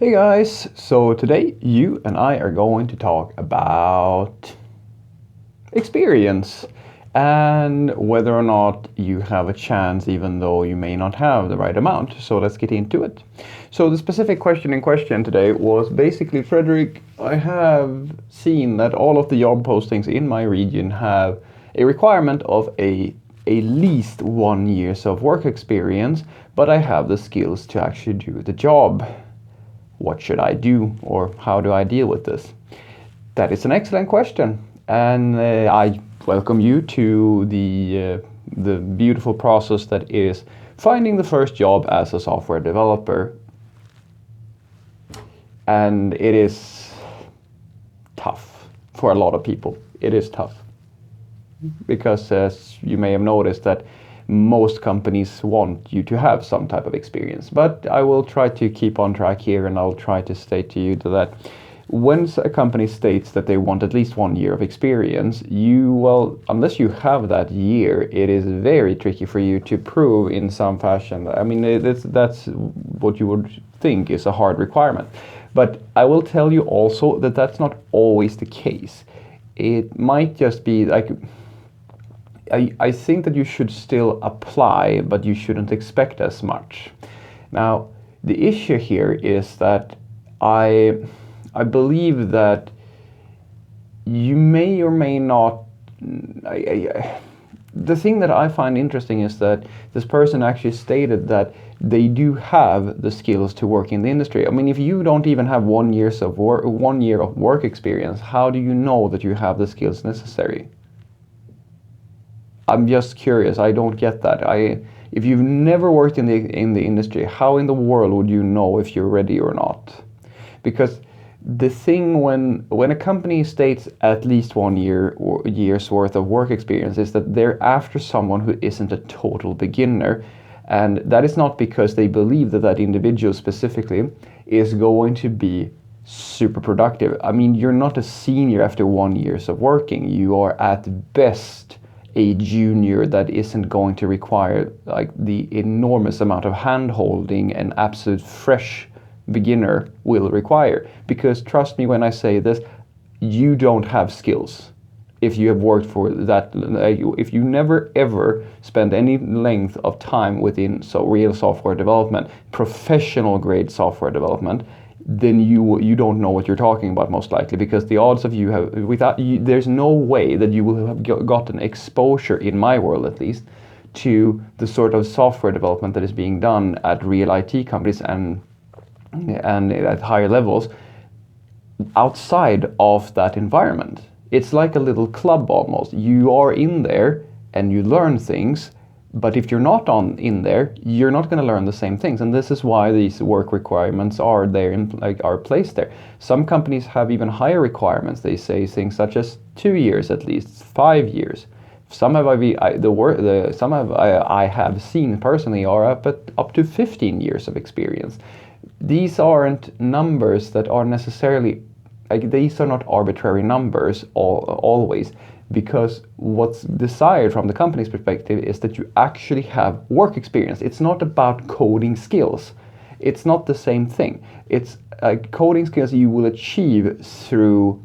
Hey guys, so today you and I are going to talk about experience and whether or not you have a chance even though you may not have the right amount. So let's get into it. So the specific question in question today was basically, Frederick, I have seen that all of the job postings in my region have a requirement of at least 1 year of work experience, but I have the skills to actually do the job. What should I do, or how do I deal with this? That is an excellent question, and I welcome you to the beautiful process that is finding the first job as a software developer. And it is tough for a lot of people. It is tough because, as you may have noticed, that most companies want you to have some type of experience. But I will try to keep on track here, and I'll try to state to you that when a company states that they want at least 1 year of experience, unless you have that year, it is very tricky for you to prove in some fashion. I mean, that's what you would think is a hard requirement. But I will tell you also that that's not always the case. It might just be like, I think that you should still apply, but you shouldn't expect as much. Now, the issue here is that I believe that you may or may not. The thing that I find interesting is that this person actually stated that they do have the skills to work in the industry. I mean, if you don't even have 1 year of work experience, how do you know that you have the skills necessary? I'm just curious. I don't get that. If you've never worked in the industry, how in the world would you know if you're ready or not? Because the thing when a company states at least 1 year's worth of work experience is that they're after someone who isn't a total beginner, and that is not because they believe that individual specifically is going to be super productive. I mean, you're not a senior after 1 year of working. You are at best a junior that isn't going to require like the enormous amount of hand holding an absolute fresh beginner will require. Because trust me when I say this, you don't have skills if you have worked for that, if you never ever spend any length of time within real software development, professional grade software development, then you don't know what you're talking about most likely, because the odds of there's no way that you will have gotten exposure, in my world at least, to the sort of software development that is being done at real IT companies and at higher levels outside of that environment. It's like a little club almost. You are in there and you learn things, but if you're not in there, you're not going to learn the same things. And this is why these work requirements are placed there. Some companies have even higher requirements. They say things such as 2 years at least, 5 years. Some I have seen personally are up to 15 years of experience. These aren't numbers that are necessarily, these are not arbitrary numbers always. Because what's desired from the company's perspective is that you actually have work experience. It's not about coding skills. It's not the same thing. It's coding skills you will achieve through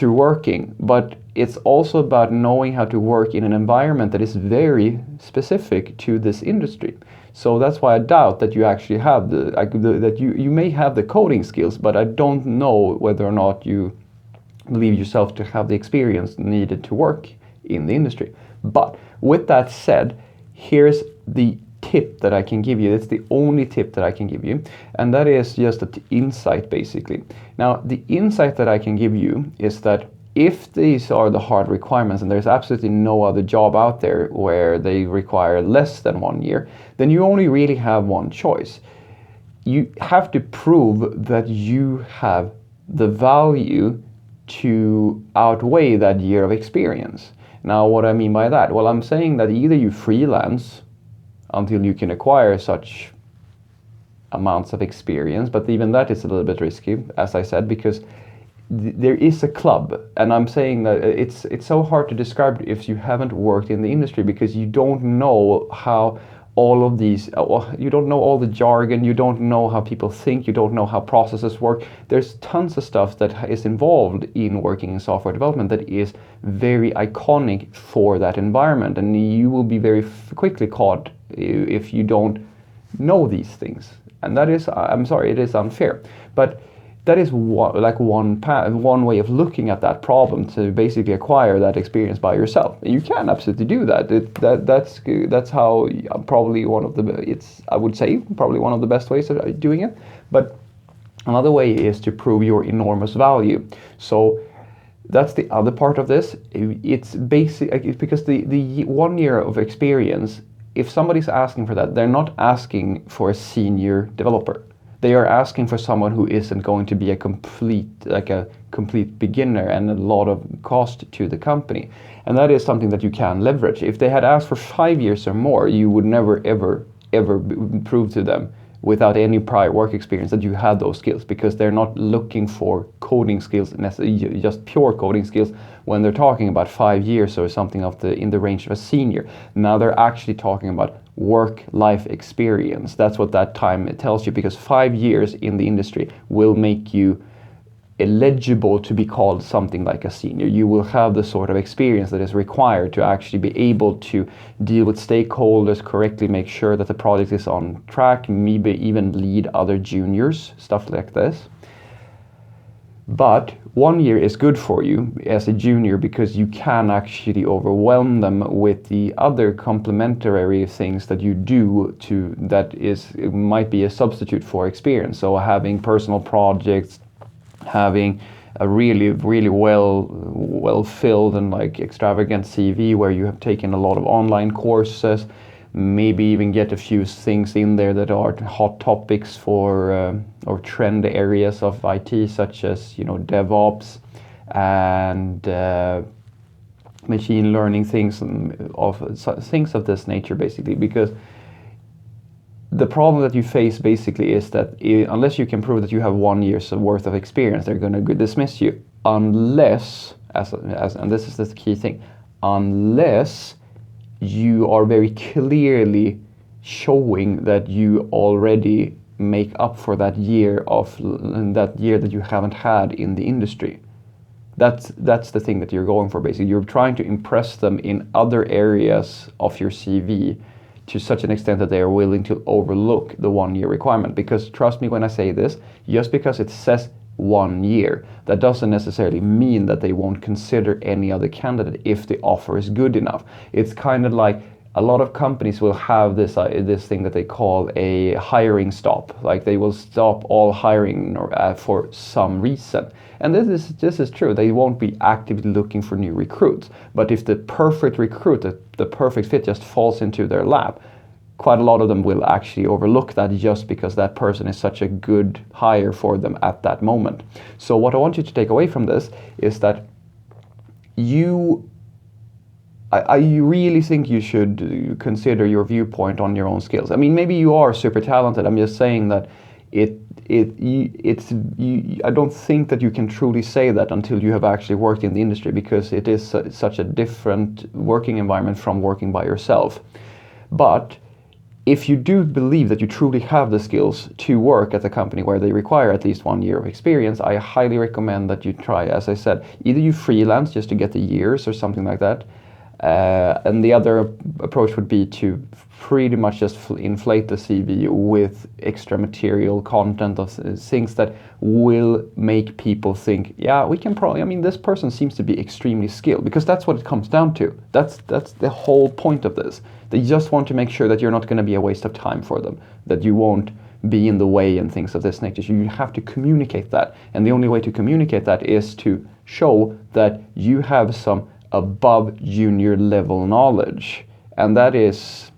working, but it's also about knowing how to work in an environment that is very specific to this industry. So that's why I doubt that you actually have that you may have the coding skills, but I don't know whether or not you believe yourself to have the experience needed to work in the industry. But with that said, here's the tip that I can give you. It's the only tip that I can give you, and that is just an insight basically. Now, the insight that I can give you is that if these are the hard requirements and there's absolutely no other job out there where they require less than 1 year, then you only really have one choice. You have to prove that you have the value to outweigh that year of experience. Now, what I mean by that? Well, I'm saying that either you freelance until you can acquire such amounts of experience, but even that is a little bit risky, as I said, because there is a club, and I'm saying that it's so hard to describe if you haven't worked in the industry, because you don't know how all of these, you don't know all the jargon, you don't know how people think, you don't know how processes work. There's tons of stuff that is involved in working in software development that is very iconic for that environment, and you will be very quickly caught if you don't know these things. And that is, I'm sorry, it is unfair, but that is one way of looking at that problem, to basically acquire that experience by yourself. You can absolutely do that. That's how probably I would say probably one of the best ways of doing it. But another way is to prove your enormous value. So that's the other part of this. It's because the 1 year of experience, if somebody's asking for that, they're not asking for a senior developer. They are asking for someone who isn't going to be a complete beginner and a lot of cost to the company. And that is something that you can leverage. If they had asked for 5 years or more, you would never, ever prove to them without any prior work experience that you had those skills, because they're not looking for coding skills, necessarily just pure coding skills, when they're talking about 5 years or something in the range of a senior. Now they're actually talking about work-life experience. That's what that time it tells you, because 5 years in the industry will make you eligible to be called something like a senior. You will have the sort of experience that is required to actually be able to deal with stakeholders correctly, make sure that the project is on track, maybe even lead other juniors, stuff like this. But 1 year is good for you as a junior, because you can actually overwhelm them with the other complementary things that you do it might be a substitute for experience. So having personal projects, having a really well filled and extravagant CV where you have taken a lot of online courses, maybe even get a few things in there that are hot topics for or trend areas of IT, such as DevOps and machine learning, things of this nature, basically. Because the problem that you face basically is that unless you can prove that you have 1 year's worth of experience, they're going to dismiss you, unless, and this is the key thing, unless you are very clearly showing that you already make up for that year that you haven't had in the industry. That's the thing that you're going for, basically. You're trying to impress them in other areas of your CV to such an extent that they are willing to overlook the 1 year requirement. Because trust me when I say this, just because it says 1 year, that doesn't necessarily mean that they won't consider any other candidate if the offer is good enough. It's kind of like a lot of companies will have this thing that they call a hiring stop. Like they will stop all hiring for some reason. And this is true. They won't be actively looking for new recruits. But if the perfect recruit, the perfect fit just falls into their lap, quite a lot of them will actually overlook that just because that person is such a good hire for them at that moment. So what I want you to take away from this is that I really think you should consider your viewpoint on your own skills. I mean, maybe you are super talented. I'm just saying that I don't think that you can truly say that until you have actually worked in the industry, because it is such a different working environment from working by yourself. But if you do believe that you truly have the skills to work at a company where they require at least 1 year of experience, I highly recommend that you try, as I said, either you freelance just to get the years or something like that. And the other approach would be to pretty much just inflate the CV with extra material content of things that will make people think, yeah, we can probably, I mean, this person seems to be extremely skilled, because that's what it comes down to. That's the whole point of this. They just want to make sure that you're not going to be a waste of time for them, that you won't be in the way and things of this nature. So you have to communicate that. And the only way to communicate that is to show that you have some above junior level knowledge, and that is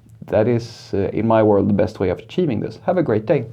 in my world the best way of achieving this. Have a great day.